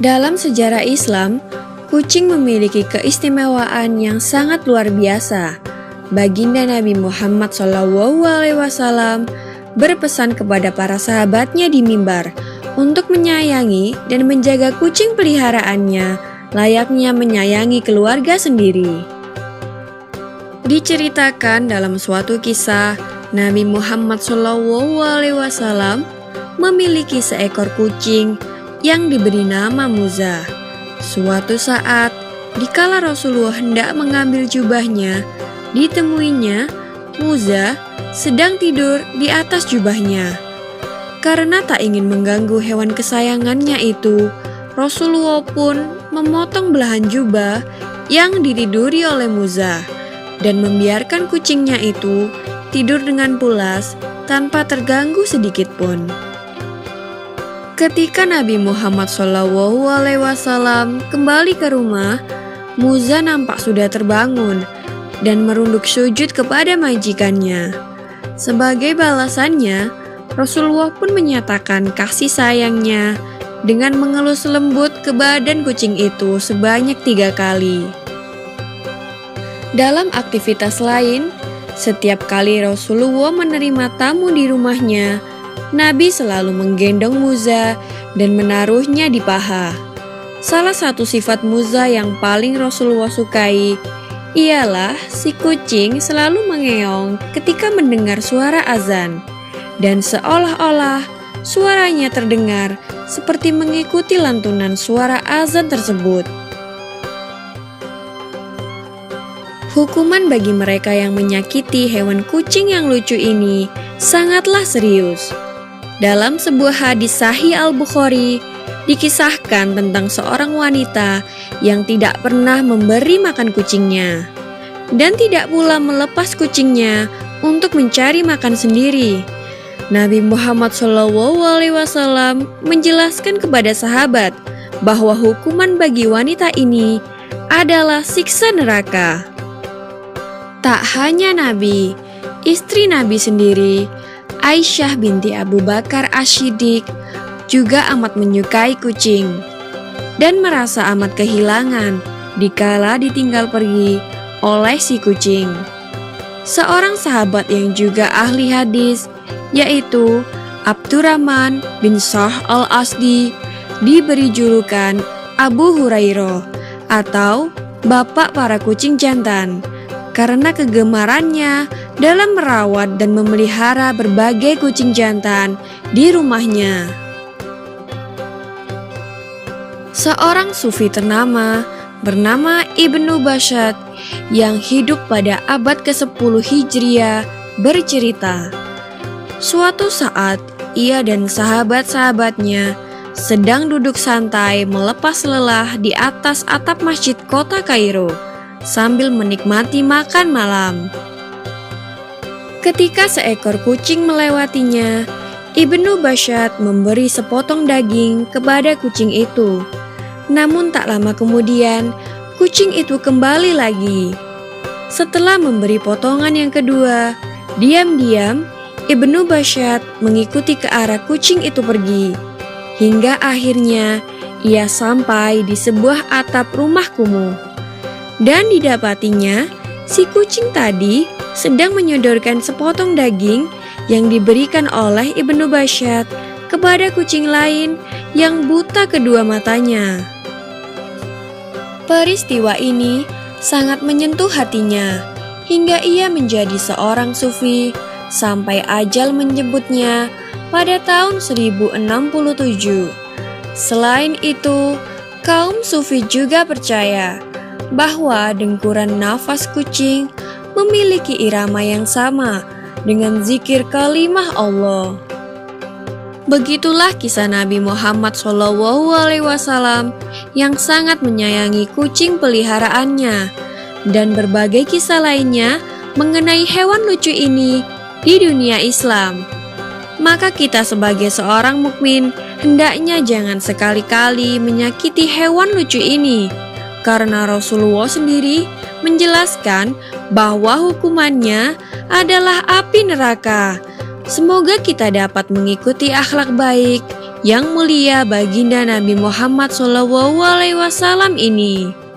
Dalam sejarah Islam, kucing memiliki keistimewaan yang sangat luar biasa. Baginda Nabi Muhammad SAW berpesan kepada para sahabatnya di mimbar untuk menyayangi dan menjaga kucing peliharaannya layaknya menyayangi keluarga sendiri. Diceritakan dalam suatu kisah, Nabi Muhammad SAW memiliki seekor kucing yang diberi nama Muza. Suatu saat, dikala Rasulullah hendak mengambil jubahnya, ditemuinya Muza sedang tidur di atas jubahnya. Karena tak ingin mengganggu hewan kesayangannya itu, Rasulullah pun memotong belahan jubah yang ditiduri oleh Muza dan membiarkan kucingnya itu tidur dengan pulas tanpa terganggu sedikit pun. Ketika Nabi Muhammad SAW kembali ke rumah, Muza nampak sudah terbangun dan merunduk sujud kepada majikannya. Sebagai balasannya, Rasulullah pun menyatakan kasih sayangnya dengan mengelus lembut ke badan kucing itu sebanyak 3 kali. Dalam aktivitas lain, setiap kali Rasulullah menerima tamu di rumahnya, Nabi selalu menggendong Muza dan menaruhnya di paha. Salah satu sifat Muza yang paling Rasulullah sukai ialah si kucing selalu mengeong ketika mendengar suara azan, dan seolah-olah suaranya terdengar seperti mengikuti lantunan suara azan tersebut. Hukuman bagi mereka yang menyakiti hewan kucing yang lucu ini sangatlah serius. Dalam sebuah hadis Sahih Al-Bukhari, dikisahkan tentang seorang wanita yang tidak pernah memberi makan kucingnya dan tidak pula melepas kucingnya untuk mencari makan sendiri. Nabi Muhammad SAW menjelaskan kepada sahabat bahwa hukuman bagi wanita ini adalah siksa neraka. Tak hanya Nabi, istri Nabi sendiri, Aisyah binti Abu Bakar Asy-Syiddiq, juga amat menyukai kucing dan merasa amat kehilangan dikala ditinggal pergi oleh si kucing. Seorang sahabat yang juga ahli hadis, yaitu Abdurrahman bin Sa'd al-Asdi, diberi julukan Abu Hurairah atau bapak para kucing jantan karena kegemarannya dalam merawat dan memelihara berbagai kucing jantan di rumahnya. Seorang sufi ternama bernama Ibnu Bashad yang hidup pada abad ke-10 Hijriah bercerita, suatu saat ia dan sahabat-sahabatnya sedang duduk santai melepas lelah di atas atap masjid kota Kairo sambil menikmati makan malam. Ketika seekor kucing melewatinya, Ibnu Bashad memberi sepotong daging kepada kucing itu. Namun tak lama kemudian, kucing itu kembali lagi. Setelah memberi potongan yang kedua, diam-diam Ibnu Bashad mengikuti ke arah kucing itu pergi. Hingga akhirnya ia sampai di sebuah atap rumah kumuh. Dan didapatinya, si kucing tadi sedang menyodorkan sepotong daging yang diberikan oleh Ibnu Bashad kepada kucing lain yang buta kedua matanya. Peristiwa ini sangat menyentuh hatinya hingga ia menjadi seorang sufi sampai ajal menyebutnya pada tahun 1067. Selain itu, kaum sufi juga percaya bahwa dengkuran nafas kucing memiliki irama yang sama dengan zikir kalimah Allah. Begitulah kisah Nabi Muhammad SAW yang sangat menyayangi kucing peliharaannya, dan berbagai kisah lainnya mengenai hewan lucu ini di dunia Islam. Maka kita sebagai seorang mukmin hendaknya jangan sekali-kali menyakiti hewan lucu ini, karena Rasulullah sendiri menjelaskan bahwa hukumannya adalah api neraka. Semoga kita dapat mengikuti akhlak baik yang mulia baginda Nabi Muhammad SAW ini.